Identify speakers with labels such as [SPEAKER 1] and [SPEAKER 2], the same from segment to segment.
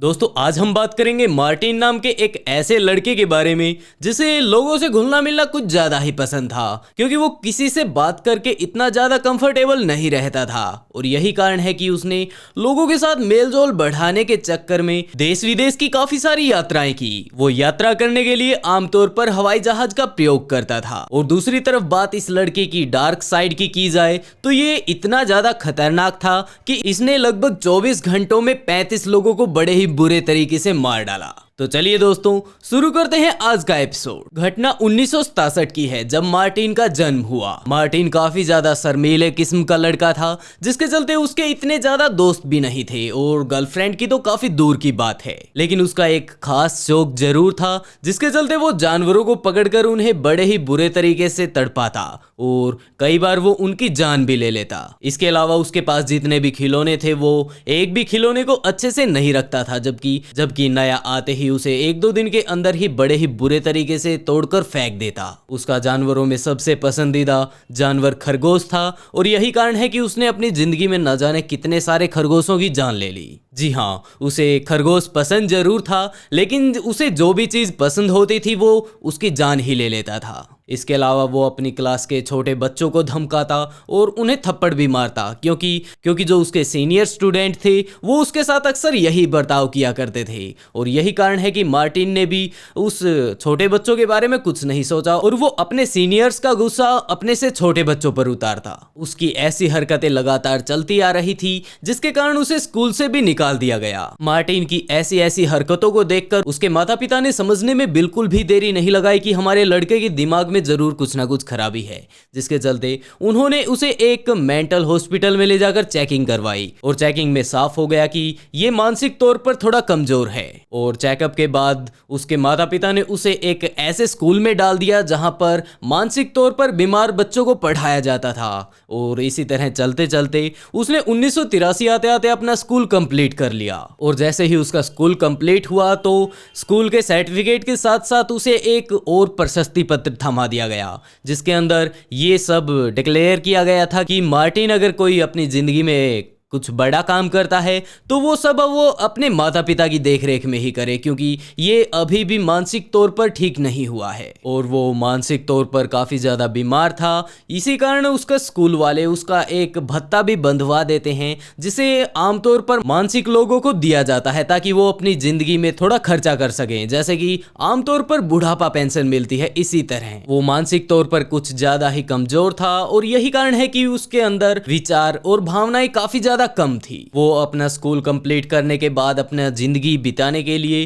[SPEAKER 1] दोस्तों आज हम बात करेंगे मार्टिन नाम के एक ऐसे लड़के के बारे में जिसे लोगों से घुलना मिलना कुछ ज्यादा ही पसंद था, क्योंकि वो किसी से बात करके इतना ज्यादा कंफर्टेबल नहीं रहता था। और यही कारण है कि उसने लोगों के साथ मेलजोल बढ़ाने के चक्कर में देश विदेश की काफी सारी यात्राएं की। वो यात्रा करने के लिए आमतौर पर हवाई जहाज का प्रयोग करता था। और दूसरी तरफ बात इस लड़के की डार्क साइड की जाए तो ये इतना ज्यादा खतरनाक था कि इसने लगभग 24 घंटों में 35 लोगों को बड़े ही बुरे तरीके से मार डाला। तो चलिए दोस्तों शुरू करते हैं आज का एपिसोड। घटना 1967 की है जब मार्टिन का जन्म हुआ। मार्टिन काफी ज्यादा शर्मीले किस्म का लड़का था, जिसके चलते उसके इतने ज्यादा दोस्त भी नहीं थे और गर्लफ्रेंड की तो काफी दूर की बात है। लेकिन उसका एक खास शौक जरूर था, जिसके चलते वो जानवरों को पकड़कर उन्हें बड़े ही बुरे तरीके से तड़पाता और कई बार वो उनकी जान भी ले लेता। इसके अलावा उसके पास जितने भी खिलौने थे वो एक भी खिलौने को अच्छे से नहीं रखता था, जबकि नया आते ही उसे 1-2 दिन के अंदर ही बड़े ही बुरे तरीके से तोड़कर फेंक देता। उसका जानवरों में सबसे पसंदीदा जानवर खरगोश था और यही कारण है कि उसने अपनी जिंदगी में न जाने कितने सारे खरगोशों की जान ले ली। जी हाँ, उसे खरगोश पसंद जरूर था, लेकिन उसे जो भी चीज पसंद होती थी वो उसकी जान ही ले लेता था। इसके अलावा वो अपनी क्लास के छोटे बच्चों को धमकाता और उन्हें थप्पड़ भी मारता, क्योंकि जो उसके सीनियर स्टूडेंट थे वो उसके साथ अक्सर यही बर्ताव किया करते थे। और यही कारण है कि मार्टिन ने भी उस छोटे बच्चों के बारे में कुछ नहीं सोचा और वो अपने सीनियर्स का गुस्सा अपने से छोटे बच्चों पर उतारता। उसकी ऐसी हरकतें लगातार चलती आ रही थी, जिसके कारण उसे स्कूल से भी निकाल दिया गया। मार्टिन की ऐसी हरकतों को देखकर उसके माता पिता ने समझने में बिल्कुल भी देरी नहीं लगाई कि हमारे लड़के के दिमाग में जरूर कुछ ना कुछ खराबी है, जिसके चलते उन्होंने उसे एक मेंटल हॉस्पिटल में ले जाकर चेकिंग करवाई। और चेकिंग में साफ हो गया कि ये मानसिक तौर पर थोड़ा कमजोर है। और चेकअप के बाद उसके माता पिता ने उसे एक ऐसे स्कूल में डाल दिया जहां पर मानसिक तौर पर बीमार बच्चों को पढ़ाया जाता था। और इसी तरह चलते चलते उसने 1983 आते आते अपना स्कूल कंप्लीट कर लिया। और जैसे ही उसका स्कूल कंप्लीट हुआ तो स्कूल के सर्टिफिकेट के साथ साथ उसे एक और प्रशस्ति पत्र थमा दिया गया, जिसके अंदर ये सब डिक्लेयर किया गया था कि मार्टिन अगर कोई अपनी जिंदगी में कुछ बड़ा काम करता है तो वो सब वो अपने माता पिता की देखरेख में ही करे, क्योंकि ये अभी भी मानसिक तौर पर ठीक नहीं हुआ है और वो मानसिक तौर पर काफी ज्यादा बीमार था। इसी कारण उसका स्कूल वाले उसका एक भत्ता भी बंधवा देते हैं, जिसे आमतौर पर मानसिक लोगों को दिया जाता है ताकि वो अपनी जिंदगी में थोड़ा खर्चा कर सकें, जैसे कि आमतौर पर बुढ़ापा पेंशन मिलती है। इसी तरह वो मानसिक तौर पर कुछ ज्यादा ही कमजोर था और यही कारण है कि उसके अंदर विचार और भावनाएं काफी ज्यादा कम थी। वो अपना स्कूल कंप्लीट करने के बाद अपना जिंदगी बिताने के लिए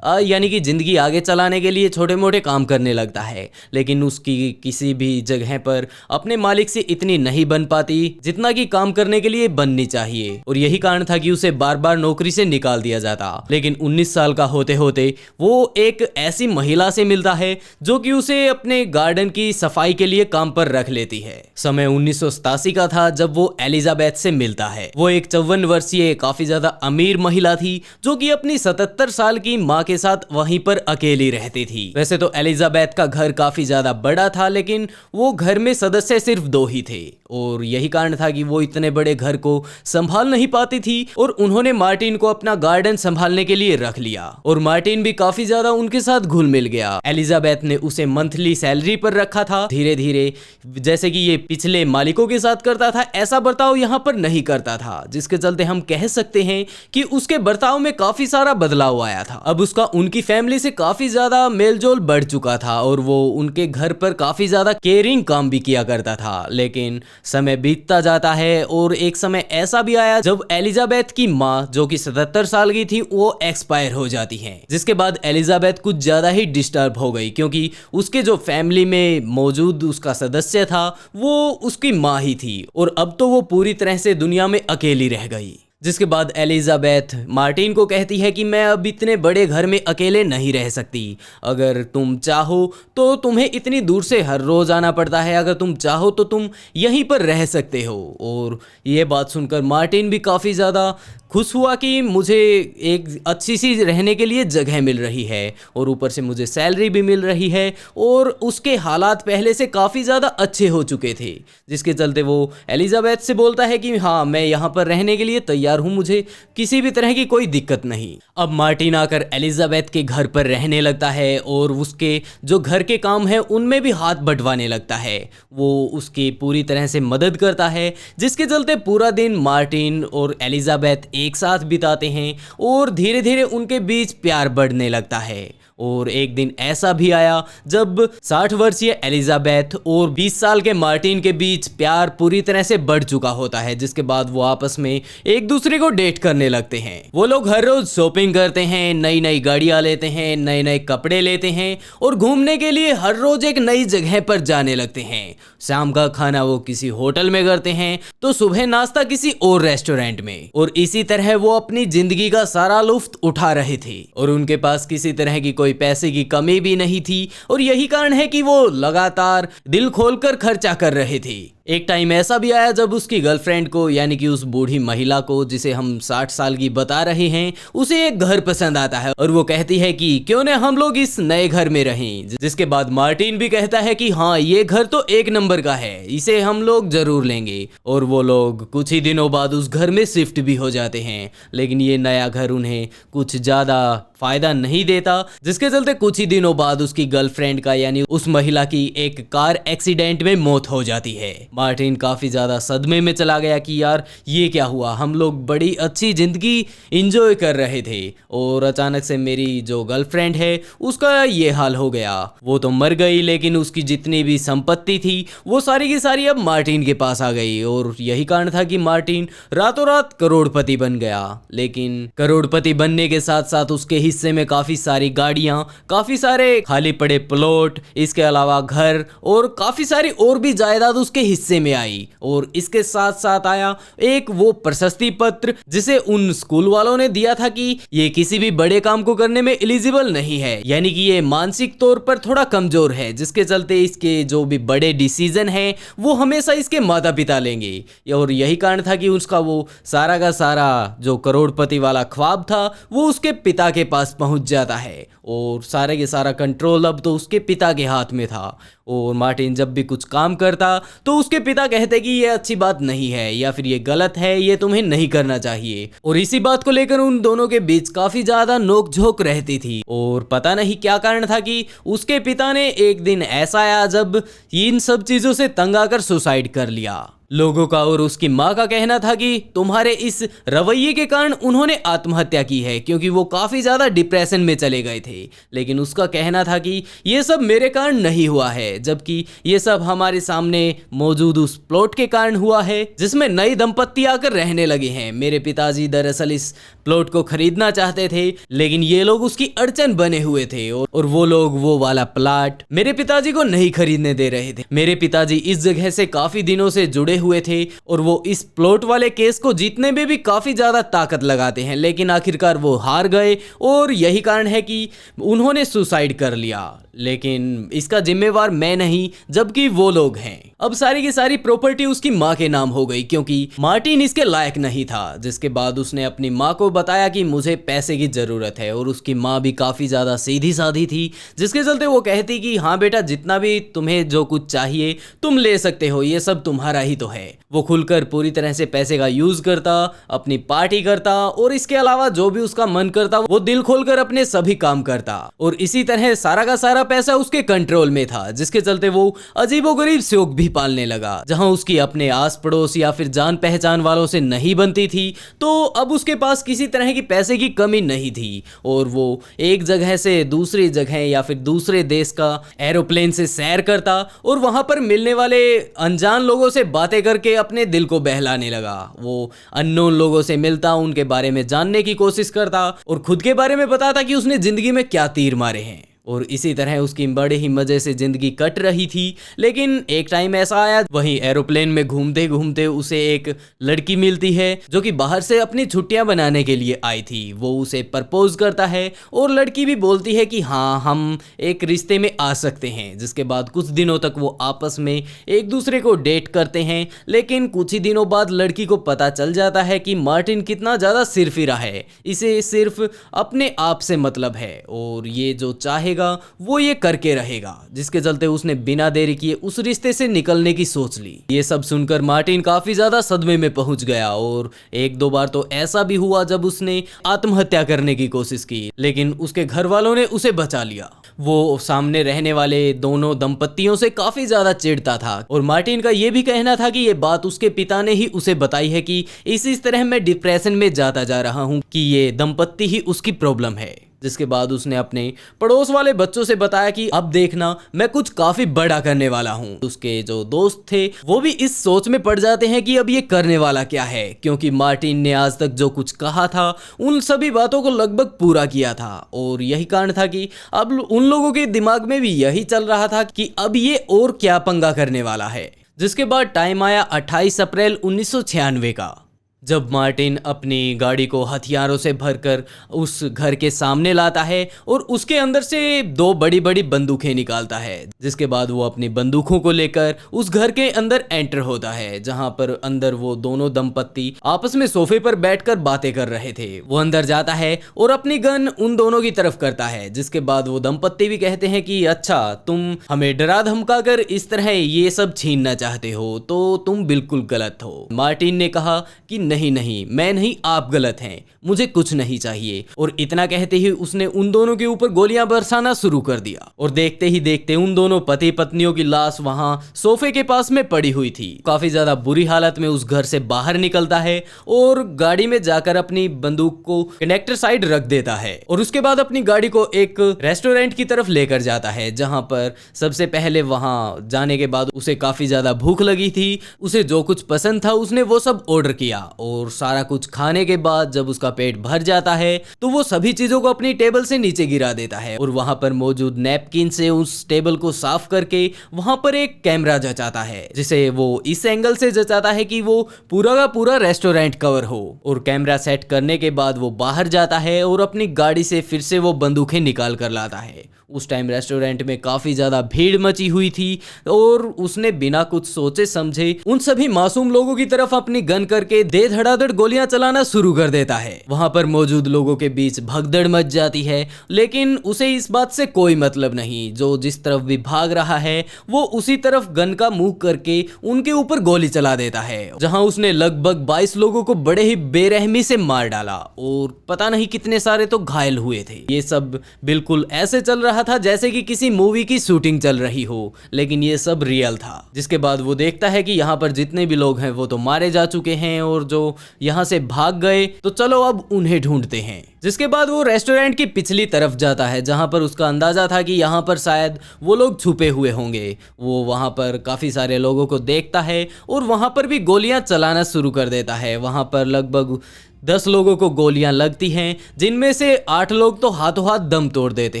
[SPEAKER 1] यानी कि जिंदगी आगे चलाने के लिए छोटे मोटे काम करने लगता है, लेकिन उसकी किसी भी जगह पर अपने मालिक से इतनी नहीं बन पाती जितना कि काम करने के लिए बननी चाहिए। और यही कारण था कि उसे बार बार नौकरी से निकाल दिया जाता। लेकिन 19 साल का होते होते वो एक ऐसी महिला से मिलता है जो कि उसे अपने गार्डन की सफाई के लिए काम पर रख लेती है। समय 1987 का था जब वो एलिजाबेथ से मिलता है। वो एक 54 वर्षीय काफी ज्यादा अमीर महिला थी जो कि अपनी 77 साल की मां के साथ वहीं पर अकेली रहती थी। वैसे तो एलिजाबेथ का घर काफी ज्यादा बड़ा था, लेकिन वो घर में सदस्य सिर्फ 2 ही थे और यही कारण था कि वो इतने बड़े घर को संभाल नहीं पाती थी और उन्होंने मार्टिन को अपना गार्डन संभालने के लिए रख लिया और मार्टिन भी काफी ज्यादा उनके साथ घुल मिल गया। एलिजाबेथ ने उसे मंथली सैलरी पर रखा था। धीरे धीरे जैसे कि ये पिछले मालिकों के साथ करता था, ऐसा बर्ताव यहाँ पर नहीं करता था, जिसके चलते हम कह सकते हैं कि उसके बर्ताव में काफी सारा बदलाव आया था। अब उसका उनकी फैमिली से काफी ज्यादा मेलजोल बढ़ चुका था और वो उनके घर पर काफी ज्यादा केयरिंग काम भी किया करता था। लेकिन समय बीतता जाता है और एक समय ऐसा भी आया जब एलिजाबेथ की माँ जो कि 77 साल की थी वो एक्सपायर हो जाती है, जिसके बाद एलिजाबेथ कुछ ज्यादा ही डिस्टर्ब हो गई, क्योंकि उसके जो फैमिली में मौजूद उसका सदस्य था वो उसकी माँ ही थी और अब तो वो पूरी तरह से दुनिया में अकेली रह गई। जिसके बाद एलिजाबेथ मार्टिन को कहती है कि मैं अब इतने बड़े घर में अकेले नहीं रह सकती। अगर तुम चाहो तो तुम्हें इतनी दूर से हर रोज आना पड़ता है, अगर तुम चाहो तो तुम यहीं पर रह सकते हो। और ये बात सुनकर मार्टिन भी काफ़ी ज़्यादा खुश हुआ कि मुझे एक अच्छी सी रहने के लिए जगह मिल रही है और ऊपर से मुझे सैलरी भी मिल रही है और उसके हालात पहले से काफ़ी ज़्यादा अच्छे हो चुके थे, जिसके चलते वो एलिजाबेथ से बोलता है कि हाँ मैं यहाँ पर रहने के लिए तैयार तैयार हूँ, मुझे किसी भी तरह की कोई दिक्कत नहीं। अब मार्टिन आकर एलिजाबेथ के घर पर रहने लगता है और उसके जो घर के काम है उनमें भी हाथ बंटवाने लगता है। वो उसकी पूरी तरह से मदद करता है, जिसके चलते पूरा दिन मार्टिन और एलिजाबेथ एक साथ बिताते हैं और धीरे धीरे उनके बीच प्यार बढ़ने लगता है। और एक दिन ऐसा भी आया जब 60 वर्षीय एलिजाबेथ और 20 साल के मार्टिन के बीच प्यार पूरी तरह से बढ़ चुका होता है, जिसके बाद वो आपस में एक दूसरे को डेट करने लगते हैं। वो लोग हर रोज शॉपिंग करते हैं, नई नई गाड़ियां लेते हैं, नए नए कपड़े लेते हैं और घूमने के लिए हर रोज एक नई जगह पर जाने लगते हैं। शाम का खाना वो किसी होटल में करते हैं तो सुबह नाश्ता किसी और रेस्टोरेंट में, और इसी तरह वो अपनी जिंदगी का सारा लुत्फ उठा रहे थे और उनके पास किसी तरह की कोई पैसे की कमी भी नहीं थी। और यही कारण है कि वो लगातार दिल खोलकर खर्चा कर रहे थे। एक टाइम ऐसा भी आया जब उसकी गर्लफ्रेंड को, यानी कि उस बूढ़ी महिला को जिसे हम 60 साल की बता रहे हैं, उसे एक घर पसंद आता है और वो कहती है कि क्यों न हम लोग इस नए घर में रहें। जिसके बाद मार्टिन भी कहता है कि हाँ, ये घर तो एक नंबर का है, इसे हम लोग जरूर लेंगे। और वो लोग कुछ ही दिनों बाद उस घर में शिफ्ट भी हो जाते हैं। लेकिन ये नया घर उन्हें कुछ ज्यादा फायदा नहीं देता, जिसके चलते कुछ ही दिनों बाद उसकी गर्लफ्रेंड का, यानी उस महिला की एक कार एक्सीडेंट में मौत हो जाती है। मार्टिन काफी ज्यादा सदमे में चला गया कि यार ये क्या हुआ, हम लोग बड़ी अच्छी जिंदगी एंजॉय कर रहे थे और अचानक से मेरी जो गर्लफ्रेंड है उसका ये हाल हो गया। वो तो मर गई, लेकिन उसकी जितनी भी संपत्ति थी वो सारी की सारी अब मार्टिन के पास आ गई। और यही कारण था कि मार्टिन रातों रात करोड़पति बन गया। लेकिन करोड़पति बनने के साथ साथ उसके हिस्से में काफी सारी गाड़ियां, काफी सारे खाली पड़े प्लॉट, इसके अलावा घर और काफी सारी और भी जायदाद उसके हिस्से में आई। और इसके साथ साथ आया एक वो प्रशस्ति पत्र जिसे उन स्कूल वालों ने दिया था कि ये किसी भी बड़े काम को करने में एलिजिबल नहीं है, यानी कि ये मानसिक तौर पर थोड़ा कमजोर है, जिसके चलते इसके जो भी बड़े डिसीजन है वो हमेशा इसके माता पिता लेंगे। और यही कारण था कि उसका वो सारा का सारा जो करोड़पति वाला ख्वाब था वो उसके पिता के पास पहुंच जाता है और सारे के सारा कंट्रोल अब तो उसके पिता के हाथ में था। और मार्टिन जब भी कुछ काम करता तो उसके पिता कहते कि ये अच्छी बात नहीं है या फिर ये गलत है, ये तुम्हें नहीं करना चाहिए। और इसी बात को लेकर उन दोनों के बीच काफी ज्यादा नोकझोंक रहती थी। और पता नहीं क्या कारण था कि उसके पिता ने एक दिन ऐसा आया जब इन सब चीजों से तंग आकर सुसाइड कर लिया। लोगों का और उसकी माँ का कहना था कि तुम्हारे इस रवैये के कारण उन्होंने आत्महत्या की है, क्योंकि वो काफी ज्यादा डिप्रेशन में चले गए थे। लेकिन उसका कहना था कि ये सब मेरे कारण नहीं हुआ है, जबकि ये सब हमारे सामने मौजूद उस प्लॉट के कारण हुआ है जिसमें नई दंपत्ति आकर रहने लगे हैं। मेरे पिताजी दरअसल इस प्लॉट को खरीदना चाहते थे, लेकिन ये लोग उसकी अड़चन बने हुए थे और वो लोग वो वाला प्लॉट मेरे पिताजी को नहीं खरीदने दे रहे थे। मेरे पिताजी इस जगह से काफी दिनों से जुड़े हुए थे और वो इस प्लॉट वाले केस को जीतने में भी काफी ज्यादा ताकत लगाते हैं, लेकिन आखिरकार वो हार गए और यही कारण है कि उन्होंने सुसाइड कर लिया। लेकिन इसका जिम्मेवार मैं नहीं, जबकि वो लोग हैं। अब सारी की सारी प्रॉपर्टी उसकी माँ के नाम हो गई, क्योंकि मार्टिन इसके लायक नहीं था। जिसके बाद उसने अपनी माँ को बताया कि मुझे पैसे की जरूरत है, और उसकी माँ भी काफी ज्यादा सीधी साधी थी, जिसके चलते वो कहती कि हाँ बेटा, जितना भी तुम्हें जो कुछ चाहिए तुम ले सकते हो, ये सब तुम्हारा ही तो है। वो खुलकर पूरी तरह से पैसे का यूज करता, अपनी पार्टी करता और इसके अलावा जो भी उसका मन करता वो दिल खोलकर अपने सभी काम करता। और इसी तरह सारा का सारा पैसा उसके कंट्रोल में था, जिसके चलते वो अजीबोगरीब शौक भी पालने लगा। जहां उसकी अपने आस पड़ोस या फिर जान पहचान वालों से नहीं बनती थी, तो अब उसके पास किसी तरह की पैसे की कमी नहीं थी और वो एक जगह से दूसरी जगह या फिर दूसरे देश का एरोप्लेन से सैर करता और वहां पर मिलने वाले अनजान लोगों से बातें करके अपने दिल को बहलाने लगा। वो अननोन लोगों से मिलता, उनके बारे में जानने की कोशिश करता और खुद के बारे में बताता कि उसने जिंदगी में क्या तीर मारे हैं। और इसी तरह उसकी बड़े ही मजे से जिंदगी कट रही थी। लेकिन एक टाइम ऐसा आया, वहीं एरोप्लेन में घूमते घूमते उसे एक लड़की मिलती है जो कि बाहर से अपनी छुट्टियां बनाने के लिए आई थी। वो उसे प्रपोज करता है और लड़की भी बोलती है कि हाँ, हम एक रिश्ते में आ सकते हैं। जिसके बाद कुछ दिनों तक वो आपस में एक दूसरे को डेट करते हैं। लेकिन कुछ ही दिनों बाद लड़की को पता चल जाता है कि मार्टिन कितना ज्यादा सिरफिरा है, इसे सिर्फ अपने आप से मतलब है और ये जो चाहेगा रहेगा वो ये करके रहेगा, जिसके चलते उसने बिना देरी किए उस रिश्ते से निकलने की सोच ली। ये सब सुनकर मार्टिन काफी ज्यादा सदमे में पहुंच गया और एक दो बार तो ऐसा भी हुआ जब उसने आत्महत्या करने की कोशिश की, लेकिन उसके घर वालों ने उसे बचा लिया। वो सामने रहने वाले दोनों दंपतियों से काफी ज्यादा चिढ़ता था और मार्टिन का ये भी कहना था कि ये बात उसके पिता ने ही उसे बताई है कि इस तरह मैं डिप्रेशन में जाता जा रहा हूँ कि ये दंपत्ति ही उसकी प्रॉब्लम है। जिसके बाद उसने अपने पड़ोस वाले बच्चों से बताया कि अब देखना मैं कुछ काफी बड़ा करने वाला हूँ। उसके जो दोस्त थे वो भी इस सोच में पड़ जाते हैं कि अब ये करने वाला क्या है, क्योंकि मार्टिन ने आज तक जो कुछ कहा था उन सभी बातों को लगभग पूरा किया था और यही कारण था कि अब उन लोगों के दिमाग में भी यही चल रहा था कि अब ये और क्या पंगा करने वाला है। जिसके बाद टाइम आया 28 अप्रैल 1996 का, जब मार्टिन अपनी गाड़ी को हथियारों से भरकर उस घर के सामने लाता है और उसके अंदर से दो बड़ी बड़ी बंदूकें निकालता है। जिसके बाद वो अपनी बंदूकों को लेकर उस घर के अंदर एंटर होता है, जहां पर अंदर वो दोनों दंपत्ति आपस में सोफे पर बैठकर बातें कर रहे थे। वो अंदर जाता है और अपनी गन उन दोनों की तरफ करता है। जिसके बाद वो दंपत्ति भी कहते हैं कि अच्छा, तुम हमें डरा धमका कर इस तरह ये सब छीनना चाहते हो तो तुम बिल्कुल गलत हो। मार्टिन ने कहा कि नहीं नहीं, मैं नहीं, आप गलत हैं, मुझे कुछ नहीं चाहिए। और इतना कहते ही उसने उन दोनों के ऊपर गोलियां बरसाना शुरू कर दिया और देखते ही देखते उन दोनों पति पत्नियों की लाश वहां सोफे के पास में पड़ी हुई थी। काफी ज्यादा बुरी हालत में उस घर से बाहर निकलता है और गाड़ी में जाकर अपनी बंदूक को कनेक्टर साइड रख देता है और उसके बाद अपनी गाड़ी को एक रेस्टोरेंट की तरफ लेकर जाता है, जहां पर सबसे पहले वहां जाने के बाद उसे काफी ज्यादा भूख लगी थी। उसे जो कुछ पसंद था उसने वो सब ऑर्डर किया और सारा कुछ खाने के बाद जब उसका पेट भर जाता है तो वो सभी चीजों को अपनी टेबल से नीचे गिरा देता है और वहां पर मौजूद नैपकिन से उस टेबल को साफ करके वहां पर एक कैमरा जचाता है, जिसे वो इस एंगल से जचाता है कि वो पूरा का पूरा रेस्टोरेंट कवर हो। और कैमरा सेट करने के बाद वो बाहर जाता है और अपनी गाड़ी से फिर से वो बंदूकें निकाल कर लाता है। उस टाइम रेस्टोरेंट में काफी ज्यादा भीड़ मची हुई थी और उसने बिना कुछ सोचे समझे उन सभी मासूम लोगों की तरफ अपनी गन करके दे धड़ाधड़ गोलियां चलाना शुरू कर देता है। वहां पर मौजूद लोगों के बीच भगदड़ मच जाती है, लेकिन उसे इस बात से कोई मतलब नहीं। जो जिस तरफ भी भाग रहा है वो उसी तरफ गन का मुंह करके उनके ऊपर गोली चला देता है, जहां उसने लगभग 22 लोगों को बड़े ही बेरहमी से मार डाला और पता नहीं कितने सारे तो घायल हुए थे। ये सब बिल्कुल ऐसे चल रहा था जैसे कि किसी मूवी की शूटिंग चल रही हो, लेकिन ये सब रियल था। जिसके बाद वो देखता है कि यहाँ पर जितने भी लोग हैं वो तो मारे जा चुके हैं और जो यहाँ से भाग गए तो चलो अब उन्हें ढूंढते हैं। जिसके बाद वो रेस्टोरेंट की पिछली तरफ जाता है, जहां पर उसका अंदाजा था कि यहाँ पर शायद वो लोग छुपे हुए होंगे। वो वहां पर काफी सारे लोगों को देखता है और वहां पर भी गोलियां चलाना शुरू कर देता है। वहां पर लगभग 10 लोगों को गोलियां लगती हैं, जिनमें से 8 लोग तो हाथों हाथ दम तोड़ देते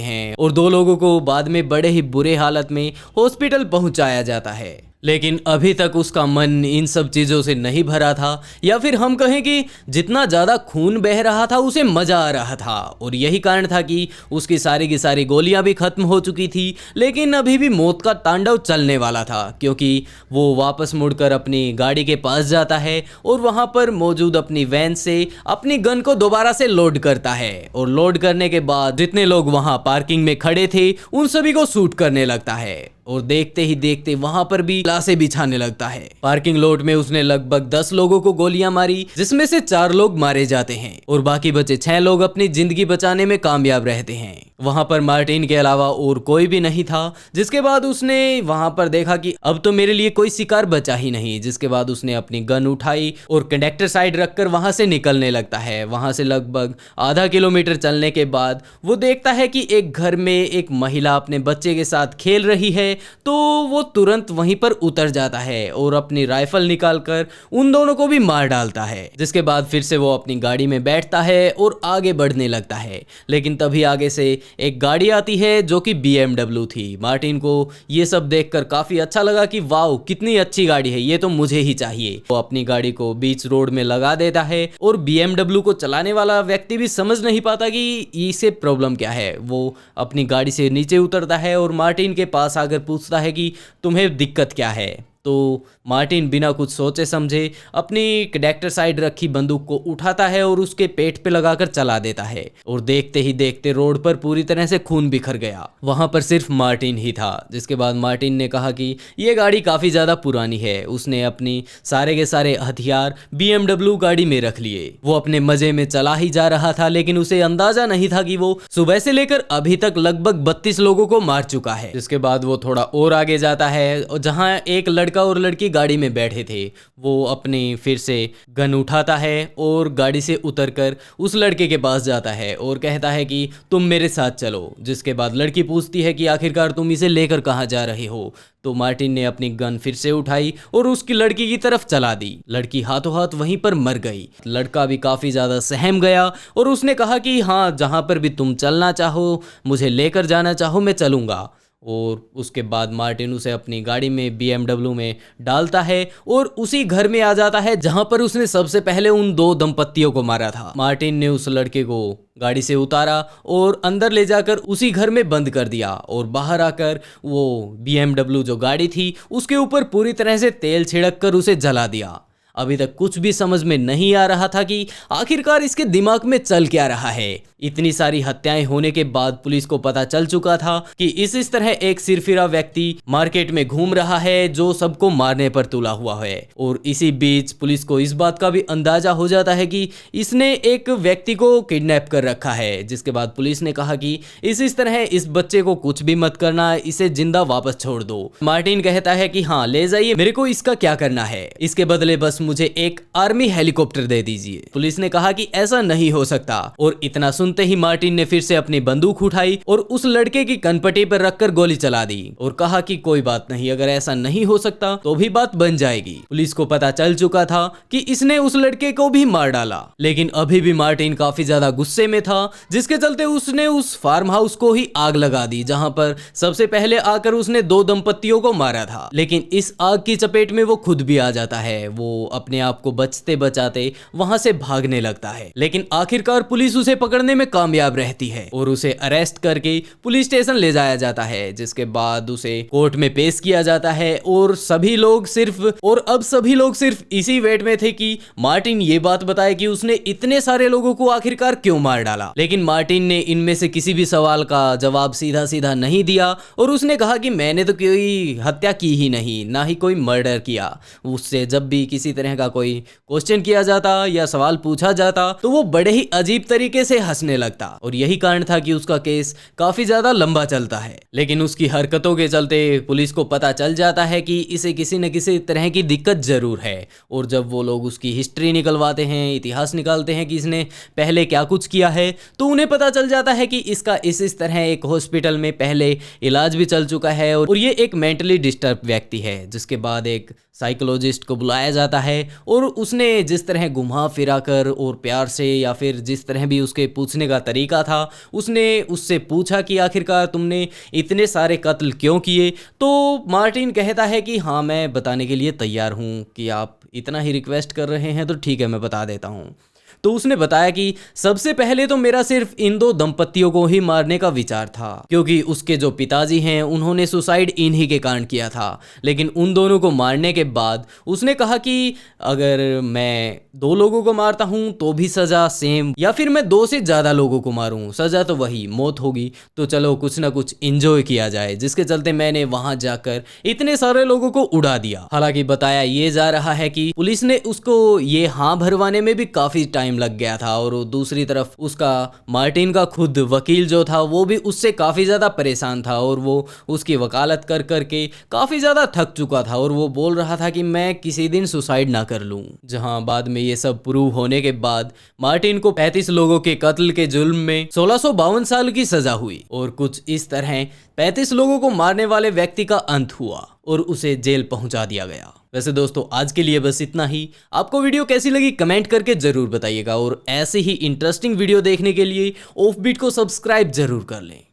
[SPEAKER 1] हैं और 2 लोगों को बाद में बड़े ही बुरे हालत में हॉस्पिटल पहुंचाया जाता है। लेकिन अभी तक उसका मन इन सब चीज़ों से नहीं भरा था, या फिर हम कहें कि जितना ज़्यादा खून बह रहा था उसे मज़ा आ रहा था। और यही कारण था कि उसकी सारी की सारी गोलियां भी खत्म हो चुकी थी, लेकिन अभी भी मौत का तांडव चलने वाला था, क्योंकि वो वापस मुड़कर अपनी गाड़ी के पास जाता है और वहाँ पर मौजूद अपनी वैन से अपनी गन को दोबारा से लोड करता है। और लोड करने के बाद जितने लोग वहाँ पार्किंग में खड़े थे उन सभी को शूट करने लगता है और देखते ही देखते वहां पर भी लाशें बिछाने लगता है। पार्किंग लॉट में उसने लगभग 10 लोगों को गोलियां मारी, जिसमें से 4 लोग मारे जाते हैं और बाकी बचे 6 लोग अपनी जिंदगी बचाने में कामयाब रहते हैं। वहां पर मार्टिन के अलावा और कोई भी नहीं था। जिसके बाद उसने वहां पर देखा कि अब तो मेरे लिए कोई शिकार बचा ही नहीं। जिसके बाद उसने अपनी गन उठाई और कंडक्टर साइड रखकर वहां से निकलने लगता है। वहां से लगभग आधा किलोमीटर चलने के बाद वो देखता है कि एक घर में एक महिला अपने बच्चे के साथ खेल रही है, तो वो तुरंत वहीं पर उतर जाता है और अपनी राइफल निकालकर उन दोनों को भी मार डालता है। जिसके बाद फिर से वो अपनी गाड़ी में बैठता है और आगे बढ़ने लगता है, लेकिन तभी आगे से एक गाड़ी आती है जो कि BMW थी। मार्टिन को ये सब देखकर काफी अच्छा लगा कि वाओ कितनी अच्छी गाड़ी है, ये तो मुझे ही चाहिए। वो अपनी गाड़ी को बीच रोड में लगा देता है और BMW को चलाने वाला व्यक्ति भी समझ नहीं पाता कि इसे प्रॉब्लम क्या है। वो अपनी गाड़ी से नीचे उतरता है और मार्टिन के पास आकर पूछता है कि तुम्हें दिक्कत क्या है। तो मार्टिन बिना कुछ सोचे समझे अपनी कडेक्टर साइड रखी बंदूक को उठाता है और उसके पेट पे लगाकर चला देता है और देखते ही देखते रोड पर पूरी तरह से खून बिखर गया। वहां पर सिर्फ मार्टिन ही था। जिसके बाद मार्टिन ने कहा कि ये गाड़ी काफी ज्यादा पुरानी है। उसने अपनी सारे के सारे हथियार BMW गाड़ी में रख लिए। वो अपने मजे में चला ही जा रहा था, लेकिन उसे अंदाजा नहीं था कि वो सुबह से लेकर अभी तक लगभग 32 लोगों को मार चुका है। जिसके बाद वो थोड़ा और आगे जाता है और जहां एक लड़का और लड़की गाड़ी में बैठे थे, वो अपनी फिर से गन उठाता है और गाड़ी से उतरकर उस लड़के के पास जाता है और कहता है कि तुम मेरे साथ चलो। जिसके बाद लड़की पूछती है कि आखिरकार तुम इसे लेकर कहाँ जा रहे हो। तो मार्टिन ने अपनी गन फिर से उठाई और उसकी लड़की की तरफ चला दी। लड़की हाथों हाथ वहीं पर मर गई। लड़का भी काफी ज्यादा सहम गया और उसने कहा कि हाँ, जहां पर भी तुम चलना चाहो, मुझे लेकर जाना चाहो, मैं चलूंगा। और उसके बाद मार्टिन उसे अपनी गाड़ी में BMW में डालता है और उसी घर में आ जाता है जहां पर उसने सबसे पहले उन 2 दंपत्तियों को मारा था। मार्टिन ने उस लड़के को गाड़ी से उतारा और अंदर ले जाकर उसी घर में बंद कर दिया और बाहर आकर वो BMW जो गाड़ी थी उसके ऊपर पूरी तरह से तेल छिड़क कर उसे जला दिया। अभी तक कुछ भी समझ में नहीं आ रहा था कि आखिरकार इसके दिमाग में चल क्या रहा है। इतनी सारी हत्याएं होने के बाद पुलिस को पता चल चुका था कि इस तरह एक सिरफिरा व्यक्ति मार्केट में घूम रहा है जो सबको मारने पर तुला हुआ है। और इसी बीच पुलिस को इस बात का भी अंदाजा हो जाता है कि इसने एक व्यक्ति को किडनैप कर रखा है। जिसके बाद पुलिस ने कहा कि इस तरह इस बच्चे को कुछ भी मत करना, इसे जिंदा वापस छोड़ दो। मार्टिन कहता है कि हाँ, ले जाइए, मेरे को इसका क्या करना है, इसके बदले बस मुझे एक आर्मी हेलीकॉप्टर दे दीजिए। पुलिस ने कहा कि ऐसा नहीं हो सकता और इतना सुनते ही मार्टिन ने फिर से अपनी बंदूक उठाई और उस लड़के की कनपटी पर रखकर गोली चला दी और कहा कि कोई बात नहीं, अगर ऐसा नहीं हो सकता तो भी बात बन जाएगी। पुलिस को पता चल चुका था कि इसने उस लड़के को भी मार डाला, लेकिन अभी भी मार्टिन काफी ज्यादा गुस्से में था, जिसके चलते उसने उस फार्म हाउस को ही आग लगा दी जहां पर सबसे पहले आकर उसने 2 दंपत्तियों को मारा था। लेकिन इस आग की चपेट में वो खुद भी आ जाता है। वो अपने आप को बचते बचाते वहां से भागने लगता है, लेकिन आखिरकार पुलिस उसे पकड़ने में कामयाब रहती है और उसे अरेस्ट करके पुलिस स्टेशन ले जाया जाता है। जिसके बाद उसे कोर्ट में पेश किया जाता है और अब सभी लोग सिर्फ इसी वेट में थे कि मार्टिन ये बात बताए कि उसने इतने सारे लोगों को आखिरकार क्यों मार डाला। लेकिन मार्टिन ने इनमें से किसी भी सवाल का जवाब सीधा सीधा नहीं दिया और उसने कहा कि मैंने तो कोई हत्या की ही नहीं, ना ही कोई मर्डर किया। उससे जब भी किसी तरह का कोई क्वेश्चन किया जाता या सवाल पूछा जाता तो वो बड़े ही अजीब तरीके से हंसने लगता और यही कारण था कि उसका केस काफी ज्यादा लंबा चलता है। लेकिन उसकी हरकतों के चलते पुलिस को पता चल जाता है कि इसे किसी न किसी तरह की दिक्कत जरूर है। और जब वो लोग उसकी हिस्ट्री निकलवाते हैं, इतिहास निकालते हैं कि इसने पहले क्या कुछ किया है, तो उन्हें पता चल जाता है कि इसका इस तरह एक हॉस्पिटल में पहले इलाज भी चल चुका है और ये एक मेंटली डिस्टर्ब व्यक्ति है। जिसके बाद एक साइकोलॉजिस्ट को बुलाया जाता है और उसने जिस तरह घुमा फिरा कर और प्यार से या फिर जिस तरह भी उसके पूछने का तरीका था, उसने उससे पूछा कि आखिरकार तुमने इतने सारे कत्ल क्यों किए। तो मार्टिन कहता है कि हाँ, मैं बताने के लिए तैयार हूँ कि आप इतना ही रिक्वेस्ट कर रहे हैं तो ठीक है, मैं बता देता हूँ। तो उसने बताया कि सबसे पहले तो मेरा सिर्फ इन 2 दंपत्तियों को ही मारने का विचार था, क्योंकि उसके जो पिताजी हैं उन्होंने सुसाइड इन्हीं के कारण किया था। लेकिन उन दोनों को मारने के बाद उसने कहा कि अगर मैं 2 लोगों को मारता हूं तो भी सजा सेम, या फिर मैं 2 से ज्यादा लोगों को मारूं, सजा तो वही मौत होगी। तो चलो कुछ ना कुछ एंजॉय किया जाए। जिसके चलते मैंने वहां जाकर इतने सारे लोगों को उड़ा दिया। हालांकि बताया ये जा रहा है कि पुलिस ने उसको ये हाँ भरवाने में भी काफी टाइम लग गया था और दूसरी तरफ उसका मार्टिन का खुद वकील जो था वो भी उससे काफी ज्यादा परेशान था और वो उसकी वकालत कर करके काफी ज्यादा थक चुका था और वो बोल रहा था कि मैं किसी दिन सुसाइड ना कर लूं। जहां बाद में ये सब प्रूव होने के बाद मार्टिन को 35 लोगों के कत्ल के जुल्म में 1652 साल की सजा हुई और कुछ इस तरह 35 लोगों को मारने वाले व्यक्ति का अंत हुआ और उसे जेल पहुंचा दिया गया। वैसे दोस्तों आज के लिए बस इतना ही। आपको वीडियो कैसी लगी कमेंट करके जरूर बताइएगा और ऐसे ही इंटरेस्टिंग वीडियो देखने के लिए ऑफबीट को सब्सक्राइब जरूर कर लें।